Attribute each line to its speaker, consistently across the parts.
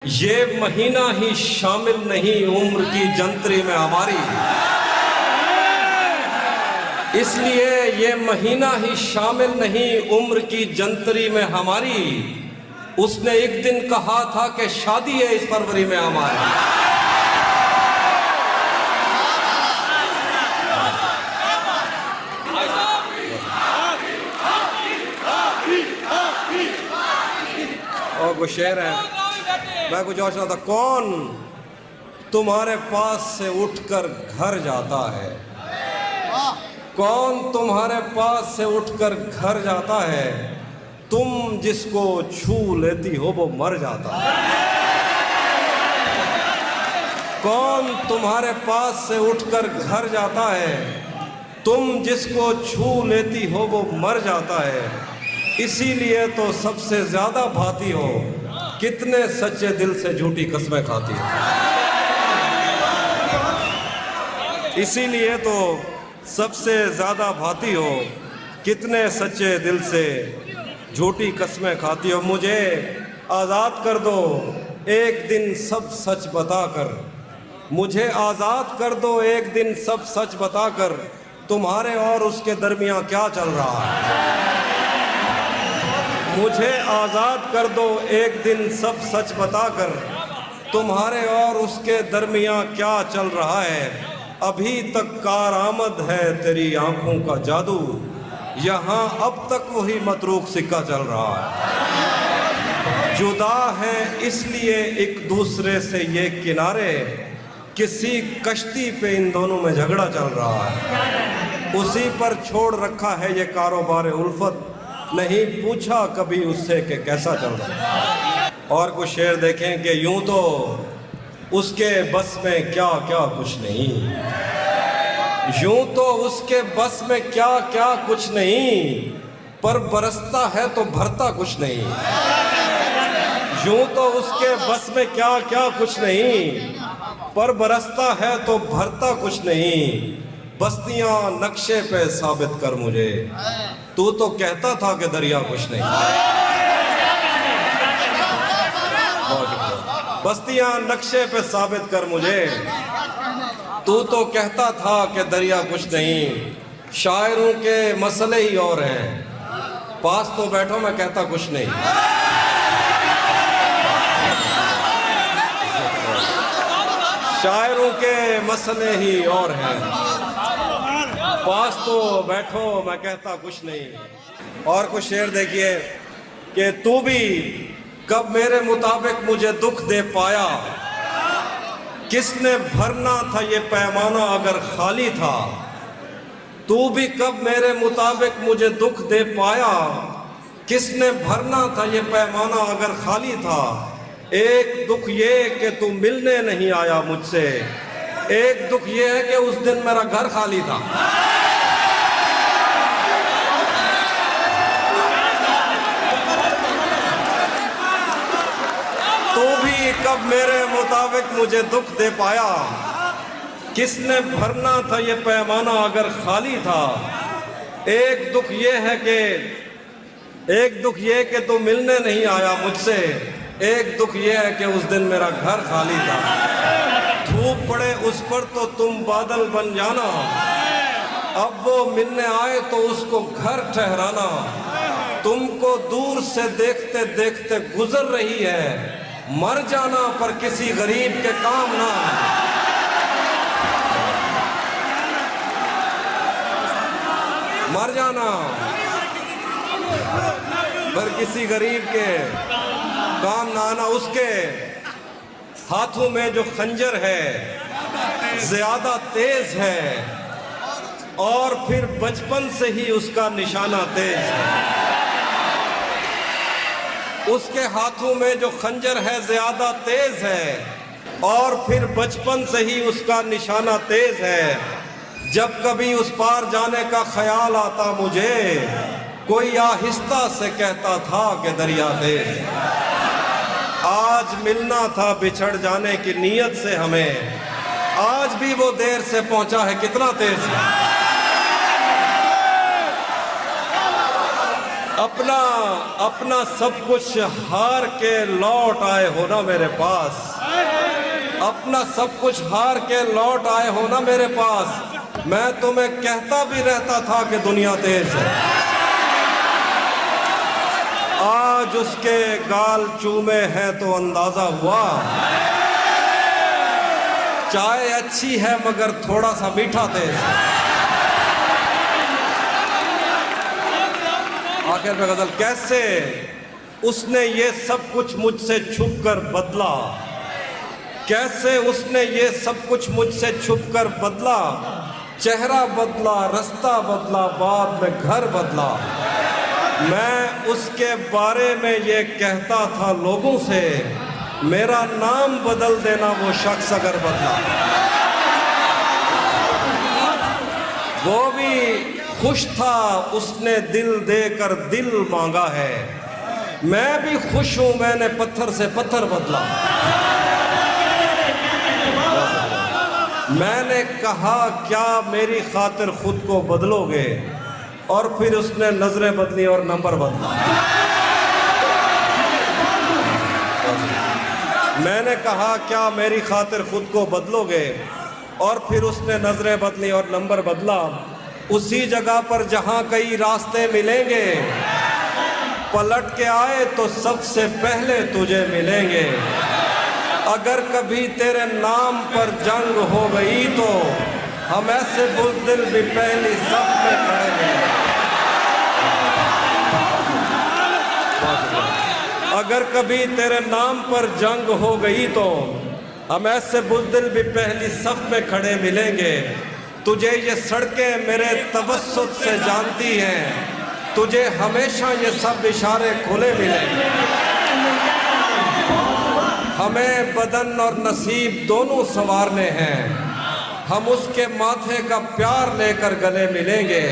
Speaker 1: ये महीना ही शामिल नहीं उम्र की जंतरी में हमारी, इसलिए ये महीना ही शामिल नहीं उम्र की जंतरी में हमारी। उसने एक दिन कहा था कि शादी है इस फरवरी में हमारी। और वो शेर है, मैं कुछ और सुना था। कौन तुम्हारे पास से उठकर घर जाता है, कौन तुम्हारे पास से उठकर घर जाता है, तुम जिसको छू लेती हो वो मर जाता है। कौन तुम्हारे पास से उठकर घर जाता है, तुम जिसको छू लेती हो वो मर जाता है। इसीलिए तो सबसे ज्यादा भाती हो, कितने सच्चे दिल से झूठी कस्में खाती हो। इसीलिए तो सबसे ज्यादा भाती हो, कितने सच्चे दिल से झूठी कस्में खाती हो। मुझे आज़ाद कर दो एक दिन सब सच बताकर, मुझे आज़ाद कर दो एक दिन सब सच बताकर, तुम्हारे और उसके दरमियान क्या चल रहा है। मुझे आज़ाद कर दो एक दिन सब सच बताकर, तुम्हारे और उसके दरमियान क्या चल रहा है। अभी तक कारआमद है तेरी आंखों का जादू, यहाँ अब तक वही मतरूक सिक्का चल रहा है। जुदा है इसलिए एक दूसरे से ये किनारे, किसी कश्ती पे इन दोनों में झगड़ा चल रहा है। उसी पर छोड़ रखा है ये कारोबार उल्फत, नहीं पूछा कभी उससे कि कैसा चल रहा है। और कुछ शेर देखें कि यूं तो उसके बस में क्या क्या कुछ नहीं, यूं तो उसके बस में क्या क्या कुछ नहीं, पर बरसता है तो भरता कुछ नहीं। यूं तो उसके बस में क्या क्या कुछ नहीं, पर बरसता है तो भरता कुछ नहीं। बस्तियां नक्शे पे साबित कर मुझे, तू तो कहता था कि दरिया कुछ नहीं। बस्तियां नक्शे पे साबित कर मुझे, तू तो कहता था कि दरिया कुछ नहीं। शायरों के मसले ही और हैं, पास तो बैठो मैं कहता कुछ नहीं। शायरों के मसले ही और हैं, पास तो बैठो मैं कहता कुछ नहीं। और कुछ शेर देखिए कि तू भी कब मेरे मुताबिक मुझे दुख दे पाया, किसने भरना था ये पैमाना अगर खाली था। तू भी कब मेरे मुताबिक मुझे दुख दे पाया, किसने भरना था ये पैमाना अगर खाली था। एक दुख ये कि तू मिलने नहीं आया मुझसे, एक दुख ये है कि उस दिन मेरा घर खाली था। तू भी कब मेरे मुताबिक मुझे दुख दे पाया, किसने भरना था ये पैमाना अगर खाली था। एक दुख ये है कि एक दुख ये कि तू मिलने नहीं आया मुझसे, एक दुख ये है कि उस दिन मेरा घर खाली था। धूप पड़े उस पर तो तुम बादल बन जाना, अब वो मिलने आए तो उसको घर ठहराना। तुमको दूर से देखते देखते गुजर रही है, मर जाना पर किसी गरीब के काम ना। मर जाना पर किसी गरीब के काम ना आना। उसके हाथों में जो खंजर है ज्यादा तेज है, और फिर बचपन से ही उसका निशाना तेज है। उसके हाथों में जो खंजर है ज्यादा तेज है, और फिर बचपन से ही उसका निशाना तेज है। जब कभी उस पार जाने का ख्याल आता मुझे, कोई आहिस्ता से कहता था कि दरिया तेज। आज मिलना था बिछड़ जाने की नीयत से हमें, आज भी वो देर से पहुंचा है कितना तेज है। अपना अपना सब कुछ हार के लौट आए हो ना मेरे पास, अपना सब कुछ हार के लौट आए हो ना मेरे पास। मैं तुम्हें कहता भी रहता था कि दुनिया तेज है, आज उसके गाल चूमे हैं तो अंदाजा हुआ। चाय अच्छी है मगर थोड़ा सा मीठा तेज है। आखिर में गजल, कैसे उसने ये सब कुछ मुझसे छुप कर बदला, कैसे उसने ये सब कुछ मुझसे छुप कर बदला। चेहरा बदला, रास्ता बदला, बाद में घर बदला। मैं उसके बारे में ये कहता था लोगों से, मेरा नाम बदल देना वो शख्स अगर बदला। वो भी खुश था, उसने दिल देकर दिल मांगा है। मैं भी खुश हूं, मैंने पत्थर से पत्थर बदला। मैंने कहा क्या मेरी खातिर खुद को बदलोगे, और फिर उसने नजरें बदली और नंबर बदला। मैंने कहा क्या मेरी खातिर खुद को बदलोगे, और फिर उसने नजरें बदली और नंबर बदला। उसी जगह पर जहां कई रास्ते मिलेंगे, पलट के आए तो सबसे पहले तुझे मिलेंगे। अगर कभी तेरे नाम पर जंग हो गई तो हम ऐसे बुज़दिल भी पहली सफ में खड़े हैं। अगर कभी तेरे नाम पर जंग हो गई तो हम ऐसे बुज़दिल भी पहली सफ में खड़े मिलेंगे। तुझे ये सड़कें मेरे तवस्सुत से जानती हैं, तुझे हमेशा ये सब इशारे खुले मिलेंगे। हमें बदन और नसीब दोनों संवारने हैं, हम उसके माथे का प्यार लेकर गले मिलेंगे।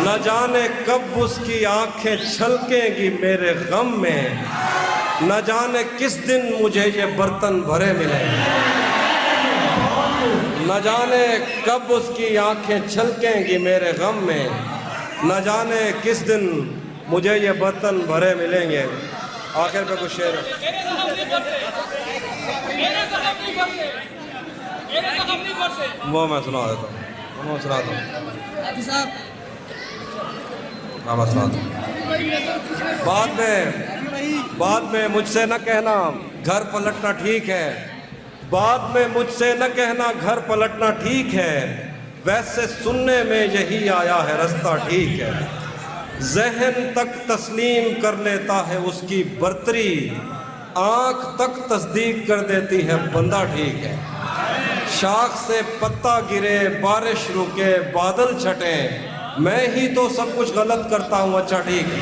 Speaker 1: न जाने कब उसकी आंखें छलकेंगी मेरे गम में, न जाने किस दिन मुझे ये बर्तन भरे मिलेंगे। न जाने कब उसकी आंखें छलकेंगी मेरे गम में, न जाने किस दिन मुझे ये बर्तन भरे मिलेंगे। आखिर पे कुछ शेर वो मैं सुना देता हूँ, मैं सुनाता हूँ, मैं सुनाता हूँ। बाद में मुझसे न कहना घर पलटना ठीक है, बाद में मुझसे न कहना घर पलटना ठीक है। वैसे सुनने में यही आया है रास्ता ठीक है। ज़हन तक तस्लीम कर लेता है उसकी बर्तरी, आँख तक तस्दीक कर देती है बंदा ठीक है। शाख से पत्ता गिरे, बारिश रुके, बादल छटे, मैं ही तो सब कुछ गलत करता हूँ अच्छा ठीक है।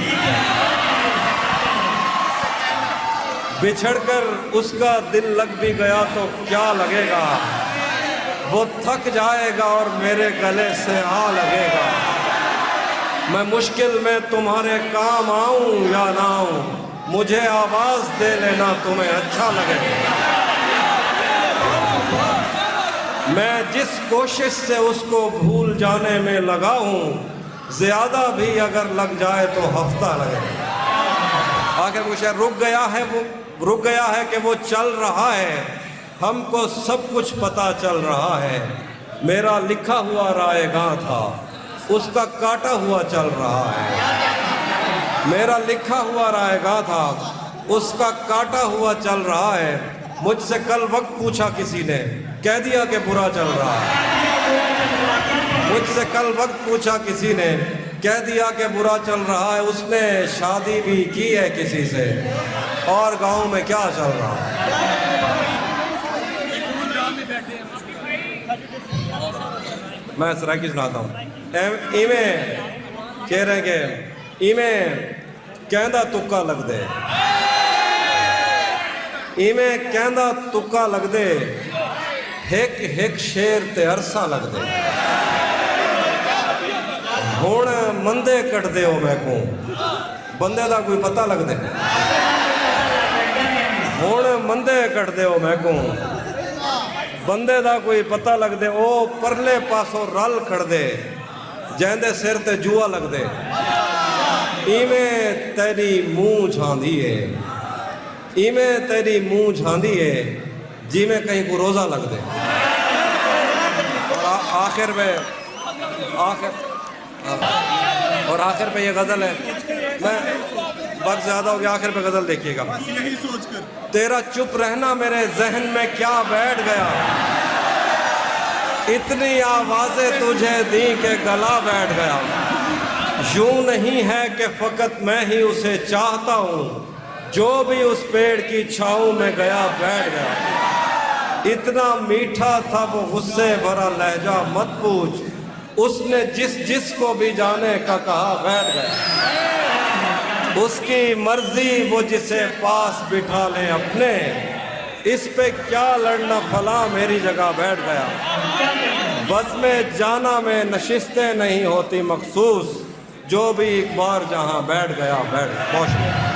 Speaker 1: बिछड़कर उसका दिल लग भी गया तो क्या लगेगा, वो थक जाएगा और मेरे गले से आ लगेगा। मैं मुश्किल में तुम्हारे काम आऊं या ना आऊं, मुझे आवाज दे लेना तुम्हें अच्छा लगेगा। मैं जिस कोशिश से उसको भूल जाने में लगा हूं, ज्यादा भी अगर लग जाए तो हफ्ता लगेगा। आखिर मुझे रुक गया है कि वो चल रहा है, हमको सब कुछ पता चल रहा है। मेरा लिखा हुआ रायगां था, उसका काटा हुआ चल रहा है। मेरा लिखा हुआ रायगां था, उसका काटा हुआ चल रहा है। मुझसे कल वक्त पूछा किसी ने, कह दिया कि बुरा चल रहा है। मुझसे कल वक्त पूछा किसी ने, कह दिया कि बुरा चल रहा है। उसने शादी भी की है किसी से, और गांव में क्या चल रहा है। मैं सराकी सुनाता हूँ। इवें कह रहे कि इवें कहंदा तुक्का लग दे, इवें कहंदा तुक्का लग दे, हिक हिक शेर ते अरसा लग दे। हुण मंदे कट दे हो मैं को, बंदे दा कोई पता लग दे। हुण मंदे कट दे हो मैं को, बंदे दा कोई पता लग दे। ओ परले पासों रल खड़ दे, जैंदे सिर ते जुआ लग दे। इमें तेरी मुँह झांदी है, इमें तेरी मुँह झांदी है, जी में कहीं को रोज़ा लग दे। और आखिर पे आखिर पे ये गज़ल है, मैं वक्त ज़्यादा हो गया, आखिर पे गज़ल देखिएगा।
Speaker 2: यही सोचकर
Speaker 1: तेरा चुप रहना मेरे जहन में क्या बैठ गया, इतनी आवाज़ें तुझे दी के गला बैठ गया। यूं नहीं है कि फ़कत मैं ही उसे चाहता हूँ, जो भी उस पेड़ की छाँव में गया बैठ गया। इतना मीठा था वो गुस्से भरा लहजा मत पूछ, उसने जिस को भी जाने का कहा बैठ गया। उसकी मर्जी वो जिसे पास बिठा ले अपने, इस पे क्या लड़ना फला मेरी जगह बैठ गया। बस में जाना में नशिस्तें नहीं होती मखसूस, जो भी एक बार जहाँ बैठ गया बैठ गया। बहुत शुक्रिया।